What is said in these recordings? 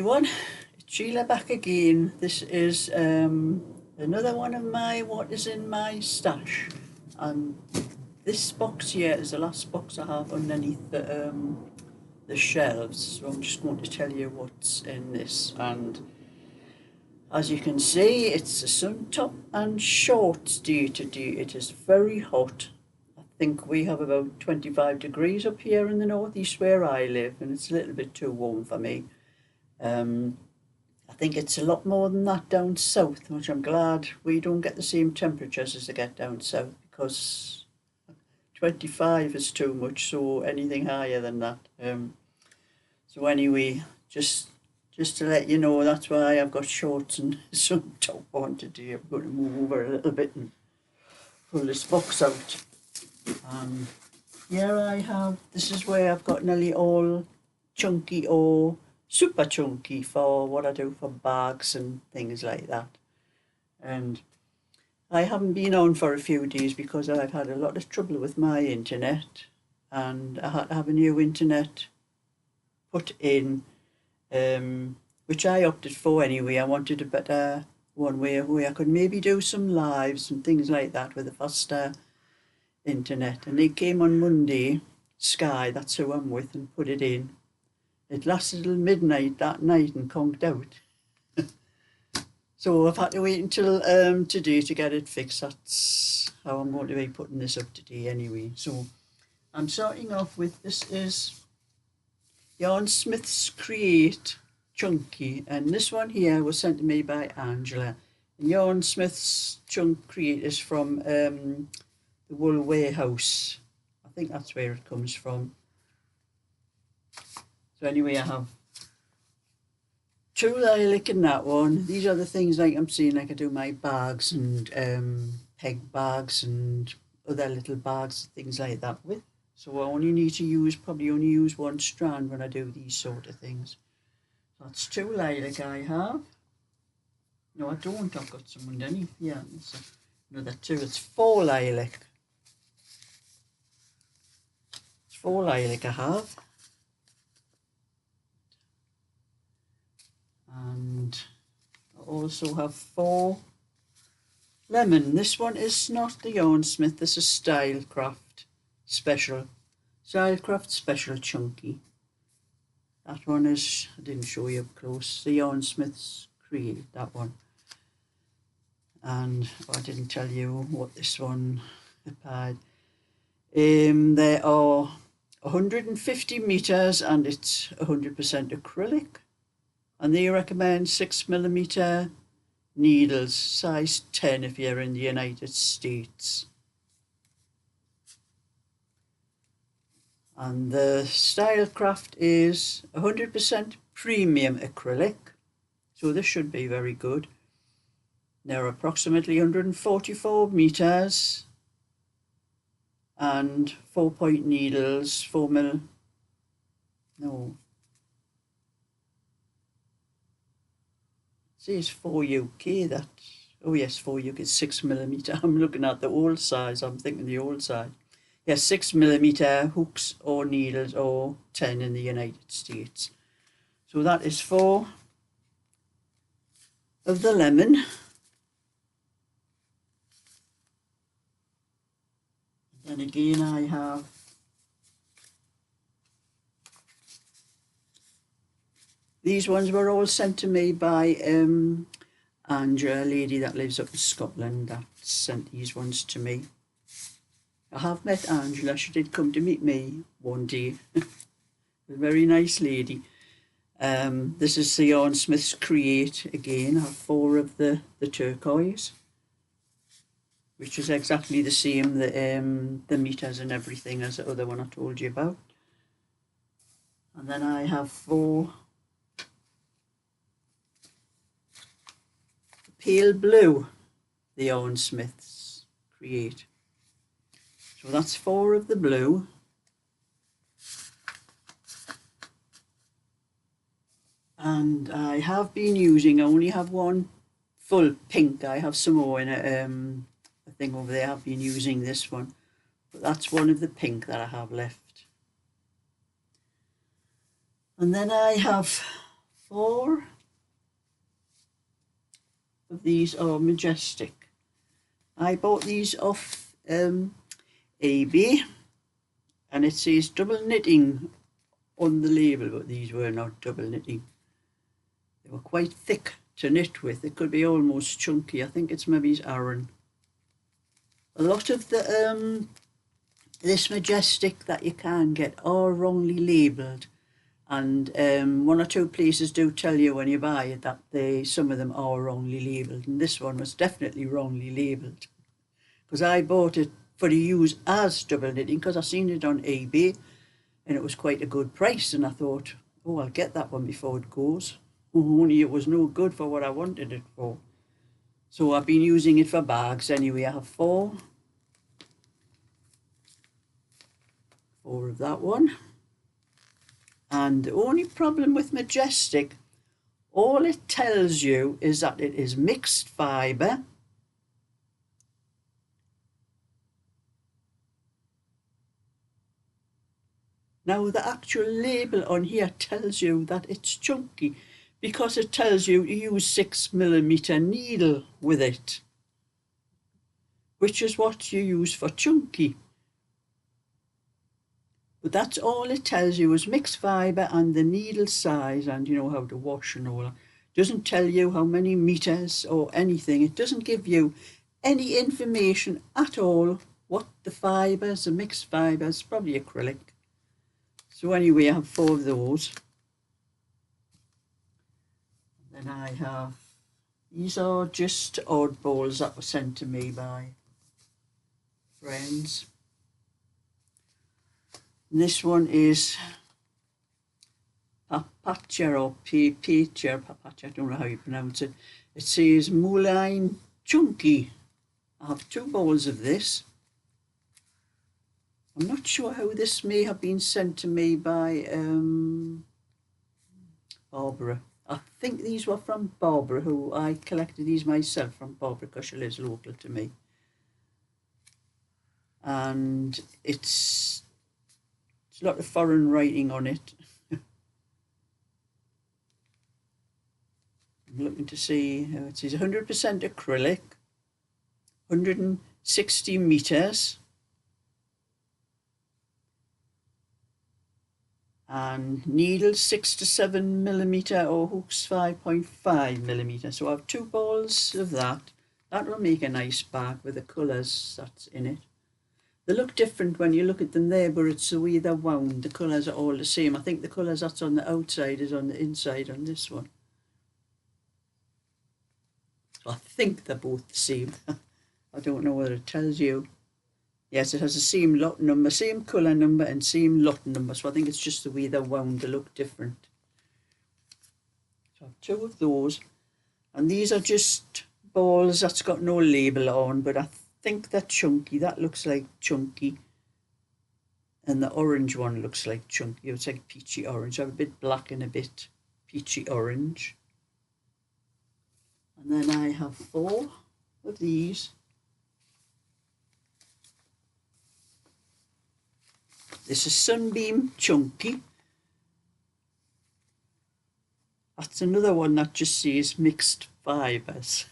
everyone, it's Sheila back again. This is another one of my what is in my stash, and this box here is the last box I have underneath the shelves, so I'm just going to tell you what's in this. And as you can see, it's a sun top and shorts day today. It is very hot. I think we have about 25 degrees up here in the northeast where I live, and it's a little bit too warm for me. I think it's a lot more than that down south, which I'm glad we don't get the same temperatures as they get down south, because 25 is too much, so anything higher than that. So anyway, just to let you know, that's why I've got shorts and sun top on today. I'm going to move over a little bit and pull this box out. Here I have, this is where I've got nearly all chunky or super chunky for what I do for bags and things like that. And I haven't been on for a few days because I've had a lot of trouble with my internet, and I had to have a new internet put in, which I opted for anyway. I wanted a better one where I could maybe do some lives and things like that with a faster internet. And they came on Monday, Sky, that's who I'm with, and put it in. It lasted till midnight that night and conked out. So I've had to wait until today to get it fixed. That's how I'm going to be putting this up today anyway. So I'm starting off with, this is Yarnsmiths Create Chunky, and this one here was sent to me by Angela. And Yarnsmiths Chunk Create is from the Wool Warehouse. I think that's where it comes from. So anyway, I have two lilac in that one. These are the things like I'm saying, like I do my bags and peg bags and other little bags, things like that with. So I only need to probably only use one strand when I do these sort of things. So that's two lilac I have. No, I don't. I've got some underneath. Yeah, it's another two. It's four lilac. It's four lilac I have. And I also have four lemon. This one is not the Yarnsmith, this is Stylecraft Special. Stylecraft Special Chunky. That one is, I didn't show you up close, the Yarnsmiths Create, that one. And I didn't tell you what this one applied. There are 150 meters and it's 100% acrylic. And they recommend 6mm needles, size 10 if you're in the United States. And the Stylecraft is 100% premium acrylic, so this should be very good. They're approximately 144 meters and 4-point needles, 4mm, no. See, it's 4 UK, that. Oh yes, 4 UK, 6mm. I'm looking at the old size, I'm thinking the old size. Yes, 6mm hooks or needles, or 10 in the United States. So that is 4 of the lemon. Then again I have these ones were all sent to me by Angela, a lady that lives up in Scotland, that sent these ones to me. I have met Angela, she did come to meet me one day. A very nice lady. This is the Yarnsmiths Create again. I have 4 of the turquoise, which is exactly the same, the meters and everything as the other one I told you about. And then I have 4 pale blue, the Yarnsmiths Create. So that's 4 of the blue. And I have been using, I only have one full pink. I have some more in a thing over there. I've been using this one, but that's one of the pink that I have left. And then I have 4 of these are Majestic. I bought these off eBay, and it says double knitting on the label, but these were not double knitting. They were quite thick to knit with. It could be almost chunky. I think it's maybe Aran. A lot of the this Majestic that you can get are wrongly labelled, and 1 or 2 places do tell you when you buy it that some of them are wrongly labelled, and this one was definitely wrongly labelled, because I bought it for the use as double knitting because I seen it on eBay and it was quite a good price, and I thought, oh, I'll get that one before it goes. Only it was no good for what I wanted it for. So I've been using it for bags anyway. I have 4 of that one. And the only problem with Majestic, all it tells you is that it is mixed fibre. Now the actual label on here tells you that it's chunky because it tells you to use 6mm needle with it, which is what you use for chunky. But that's all it tells you is mixed fibre and the needle size, and you know how to wash and all that. It doesn't tell you how many meters or anything. It doesn't give you any information at all what the fibres, the mixed fibres, probably acrylic. So anyway, I have 4 of those. Then I have, these are just oddballs that were sent to me by friends. This one is Papacha or Papacha, I don't know how you pronounce it. It says Moulin Chunky. I have 2 balls of this. I'm not sure how this may have been sent to me by Barbara. I think these were from Barbara, who I collected these myself from Barbara because she lives local to me. And it's a lot of foreign writing on it. I'm looking to see how it says 100% acrylic, 160 meters, and needles 6 to 7mm or hooks 5.5mm. So I have 2 balls of that. That will make a nice bag with the colours that's in it. They look different when you look at them there, but it's the way they're wound. The colours are all the same. I think the colours that's on the outside is on the inside on this one. So I think they're both the same. I don't know whether it tells you. Yes, it has the same lot number, same colour number and same lot number. So I think it's just the way they're wound. They look different. So I have 2 of those. And these are just balls that's got no label on, but I think they're chunky. That looks like chunky. And the orange one looks like chunky. It's like peachy orange. I have a bit black and a bit peachy orange. And then I have 4 of these. This is Sunbeam Chunky. That's another one that just says mixed fibres.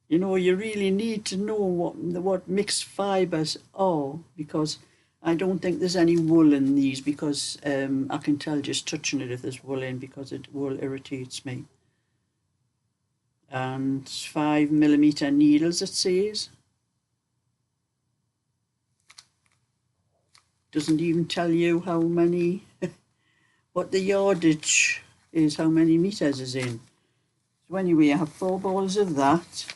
You know, you really need to know what mixed fibres are, because I don't think there's any wool in these, because I can tell just touching it if there's wool in, because wool irritates me. And 5mm needles, it says. Doesn't even tell you how many, what the yardage is, how many meters is in. So anyway, I have 4 balls of that,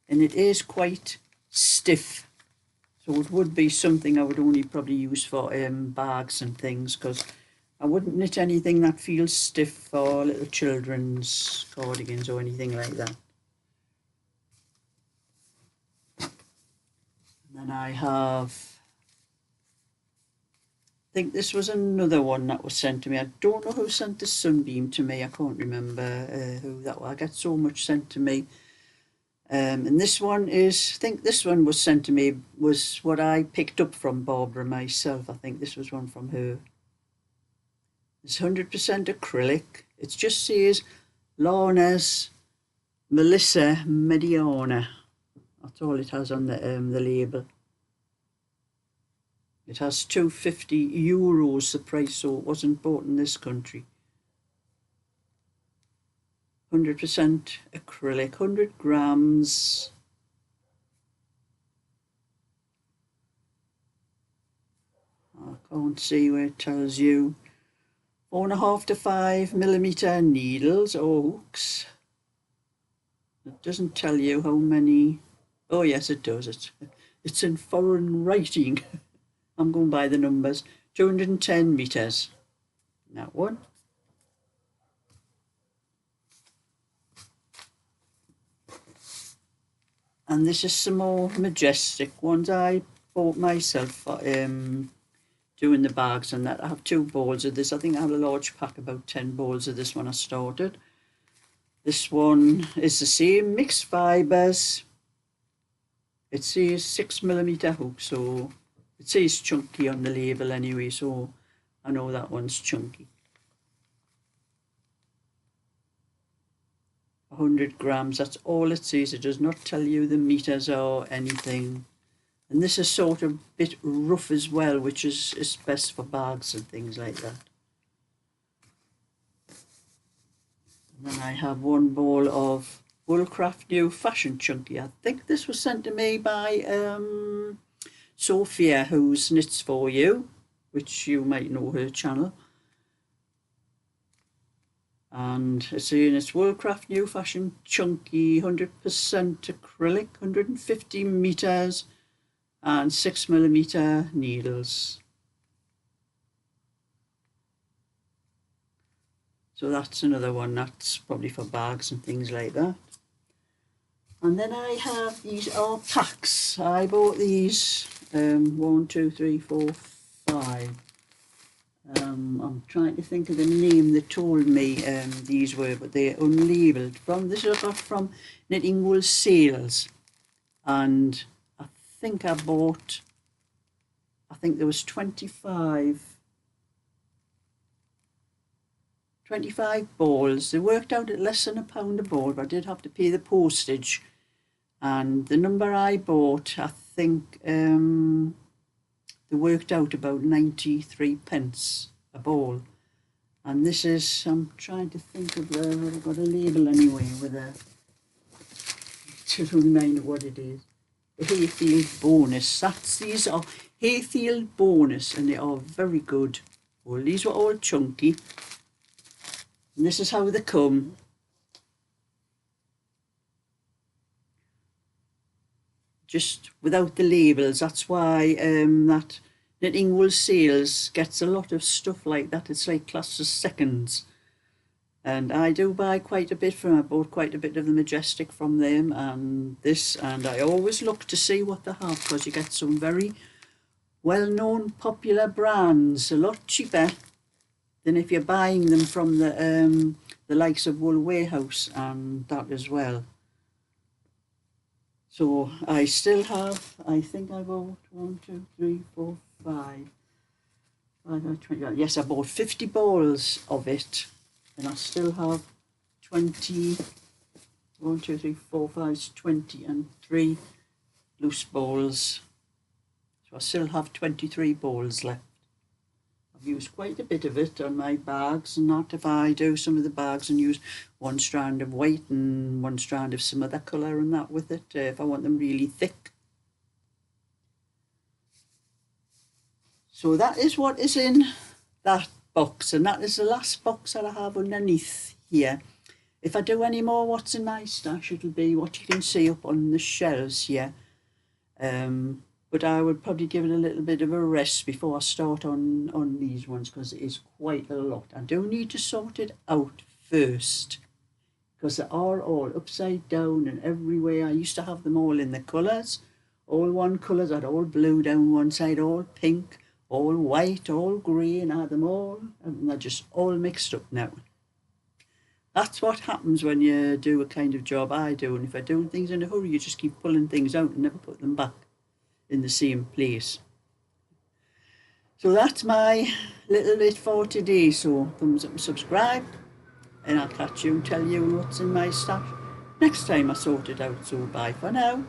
and it is quite stiff. So it would be something I would only probably use for bags and things, because I wouldn't knit anything that feels stiff for little children's cardigans or anything like that. And then I have, I think this was another one that was sent to me. I don't know who sent the Sunbeam to me. I can't remember who that was. I get so much sent to me. And this one is, I think this one was sent to me, was what I picked up from Barbara myself. I think this was one from her. It's 100% acrylic. It just says Lorna's Melissa Mediana. That's all it has on the label. It has €250 the price, so it wasn't bought in this country. 100% acrylic, 100 grams. I can't see where it tells you. 4.5 to 5mm needles or hooks. It doesn't tell you how many. Oh yes, it does. It's in foreign writing. I'm going by the numbers. 210 meters. That one. And this is some more Majestic ones I bought myself for doing the bags and that. I have 2 balls of this. I think I have a large pack, about 10 balls of this when I started. This one is the same, mixed fibres. It says 6mm hook, so it says chunky on the label anyway, so I know that one's chunky. 100 grams, that's all it says. It does not tell you the meters or anything. And this is sort of a bit rough as well, which is best for bags and things like that. And then I have 1 ball of Stylecraft New Fashion Chunky. I think this was sent to me by Sophia, who's Knits For You, which you might know her channel. And it's saying it's Stylecraft New Fashion Chunky, 100% acrylic, 150 meters, and 6mm needles. So that's another one. That's probably for bags and things like that. And then I have these are packs. I bought these 1, 2, 3, 4, 5. I'm trying to think of the name they told me these were, but they're unlabelled. This I got from Knitting Wool Sales, and I think there was 25 balls. They worked out at less than £1 a ball, but I did have to pay the postage. And the number I bought, I think they worked out about 93 pence a ball. And this is, I'm trying to think of I've got a label anyway with to remind what it is. The Hayfield Bonus. These are Hayfield Bonus, and they are very good. Well, these were all chunky. And this is how they come. Just without the labels. That's why that Knitting Wool Sales gets a lot of stuff like that. It's like class as seconds. And I do buy quite a bit from. I bought quite a bit of the Majestic from them and this. And I always look to see what they have, because you get some very well-known popular brands a lot cheaper than if you're buying them from the likes of Wool Warehouse and that as well. So I still have, I think I bought 1, 2, 3, 4, 5. Yes, I bought 50 balls of it, and I still have 20, 1, 2, 3, 4, 5, 20 and 3 loose balls. So I still have 23 balls left. I've used quite a bit of it on my bags, and that if I do some of the bags and use 1 strand of white and 1 strand of some other colour and that with it, if I want them really thick. So that is what is in that box, and that is the last box that I have underneath here. If I do any more what's in my stash, it'll be what you can see up on the shelves here. But I would probably give it a little bit of a rest before I start on these ones, because it is quite a lot. I do need to sort it out first, because they are all upside down and everywhere. I used to have them all in the colours, all one colours. I had all blue down one side, all pink, all white, all grey, and I had them all, and they're just all mixed up now. That's what happens when you do a kind of job I do, and if I'm doing things in a hurry, you just keep pulling things out and never put them back in the same place. So that's my little bit for today. So thumbs up and subscribe, and I'll catch you and tell you what's in my stash next time I sort it out. So bye for now.